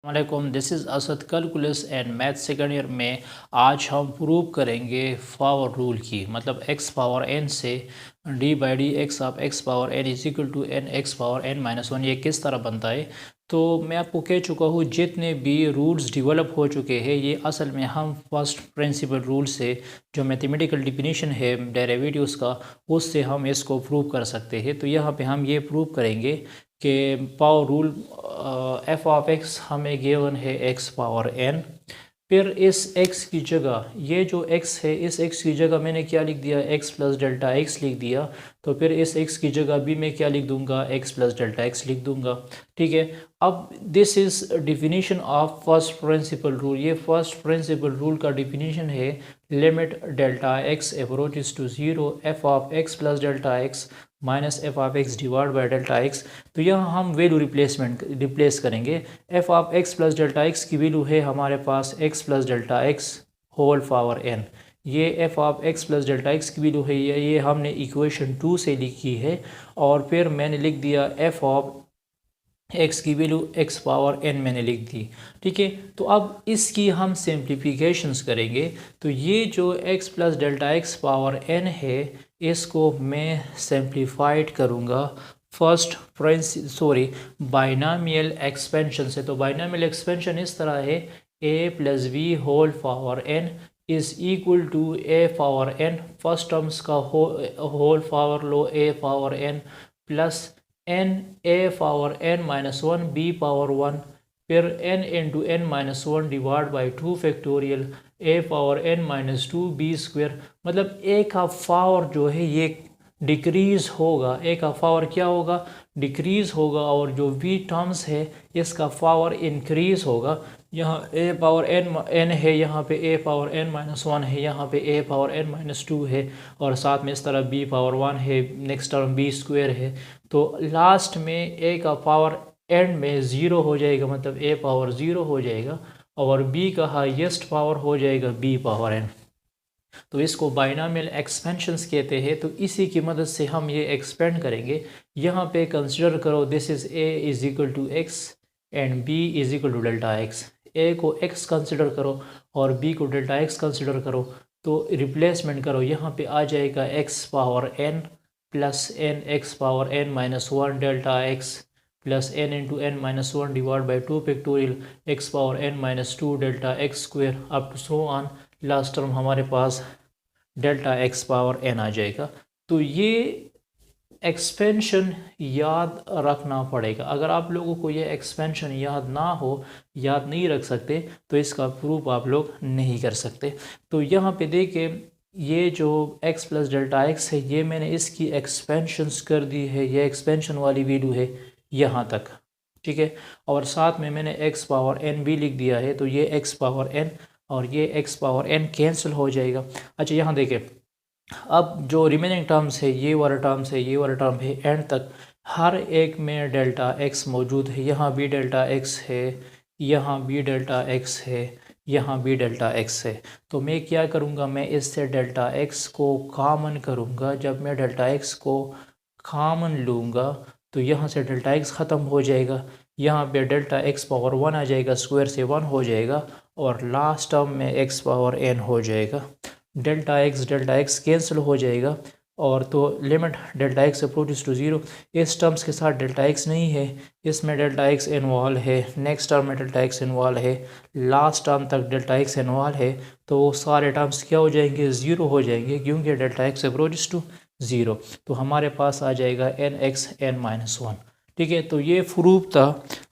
वालेकुम, this is Asad calculus and math second year में आज हम प्रूव करेंगे पावर रूल की। मतलब x पावर n से d by D X of x power n is equal to n x power n minus one, ये किस तरह बनता है। तो मैं आपको कह चुका हूँ जितने भी रूल्स डेवलप हो चुके हैं ये असल में हम फर्स्ट प्रिंसिपल रूल से जो मैथमेटिकल डिफिनीशन है डेरिवेटिव्स का उससे हम इसको प्रूव कर सकते हैं। तो यहाँ पे हम ये प्रूव करेंगे कि power rule F of x हमें गिवन है एक्स पावर एन। फिर इस x की जगह ये जो x है इस x की जगह मैंने क्या लिख दिया, x प्लस डेल्टा x लिख दिया। तो फिर इस x की जगह भी मैं क्या लिख दूंगा, x प्लस डेल्टा x लिख दूंगा। ठीक है, अब this is definition of first principle rule. ये फर्स्ट प्रिंसिपल रूल का डिफिनीशन है limit delta x approaches to zero F of x plus delta x minus F of X divide by delta X. तो यहाँ हम value replace करेंगे। F of X plus delta X की value है हमारे पास X plus delta X whole power N. ये F of X plus delta X की वैल्यू है, ये हमने इक्वेशन 2 से लिखी है। और फिर मैंने लिख दिया एफ ऑफ एक्स की वैल्यू एक्स पावर एन मैंने लिख दी। ठीक है, तो अब इसकी हम सिंप्लीफिकेशंस करेंगे। तो ये जो X plus delta X power N है इसको मैं सिंप्लीफाइड करूँगा फर्स्ट बाइनोमियल एक्सपेंशन से। तो बाइनोमियल एक्सपेंशन इस तरह है, A plus B whole power N is equal to A power N. First terms का होल पावर लो A power N plus N A power N minus one B power one, फिर N into N minus one divide by two factorial A power N minus two B square. मतलब A का power जो है ये decrease होगा, ए का power क्या होगा, डिक्रीज़ होगा। और जो बी टर्म्स है इसका पावर इंक्रीज़ होगा। यहाँ ए पावर एन है, यहाँ पे ए पावर एन माइनस वन है, यहाँ पे ए पावर एन माइनस टू है, और साथ में इस तरह बी पावर वन है, नेक्स्ट टर्म बी स्क्वायर है। तो लास्ट में ए का पावर एंड में ज़ीरो हो जाएगा, मतलब ए पावर ज़ीरो हो जाएगा, और बी का हाईएस्ट पावर हो जाएगा बी पावर एन। तो इसको बाइनोमियल एक्सपेंशंस कहते हैं। तो इसी की मदद से हम ये एक्सपेंड करेंगे। यहाँ पे कंसिडर करो this is A is equal to X and B is equal to delta X. A को x कंसिडर करो और b को डेल्टा x कंसिडर करो। तो रिप्लेसमेंट करो, यहाँ पे आ जाएगा x power n plus N X power n minus one delta x plus N into N minus one divide by two factorial X power n minus two delta X square up to so on. Last term हमारे पास delta x power n आ जाएगा। तो ये expansion याद रखना पड़ेगा। अगर आप लोगों को ये एक्सपेंशन याद ना हो, याद नहीं रख सकते, तो इसका प्रूफ आप लोग नहीं कर सकते। तो यहाँ पे देखिए ये जो x प्लस डेल्टा एक्स है ये मैंने इसकी एक्सपेंशंस कर दी है, ये एक्सपेंशन वाली वैल्यू है यहाँ तक। ठीक है, और साथ में मैंने x पावर n भी लिख दिया है। तो ये x पावर n और ये x पावर n कैंसिल हो जाएगा। अच्छा, यहाँ देखिए अब जो रिमेनिंग टर्म्स है, ये वाला टर्म्स है, ये वाला टर्म है, एंड तक हर एक में डेल्टा x मौजूद है। यहाँ भी डेल्टा x है, यहाँ भी डेल्टा x है, यहाँ भी डेल्टा x है। तो मैं क्या करूँगा, मैं इससे डेल्टा x को कॉमन करूँगा। जब मैं डेल्टा x को कॉमन लूँगा तो यहाँ से डेल्टा x ख़त्म हो जाएगा, यहाँ पे डेल्टा x पावर वन आ जाएगा, स्क्वायर से वन हो जाएगा, और लास्ट टर्म में x पावर n हो जाएगा। डेल्टा x कैंसिल हो जाएगा, और तो limit delta x approaches to zero. इस टर्म्स के साथ डेल्टा x नहीं है, इसमें डेल्टा x इन्वॉल्व है, नेक्स्ट टर्म में डेल्टा x इन्वॉल्व है, लास्ट टर्म तक डेल्टा x इन्वॉल्व है। तो वो सारे टर्म्स क्या हो जाएंगे, ज़ीरो हो जाएंगे, क्योंकि delta x approaches to zero. तो हमारे पास आ जाएगा n(x) n माइनस वन। ठीक है, तो ये प्रूफ था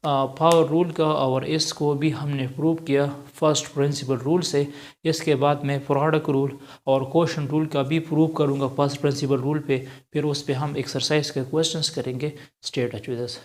पावर रूल का, और इसको भी हमने प्रूव किया फर्स्ट प्रिंसिपल रूल से। इसके बाद मैं प्रोडक्ट रूल और क्वेश्चन रूल का भी प्रूव करूँगा फर्स्ट प्रिंसिपल रूल पे। फिर उस पे हम एक्सरसाइज के क्वेश्चंस करेंगे। Stay touch with us.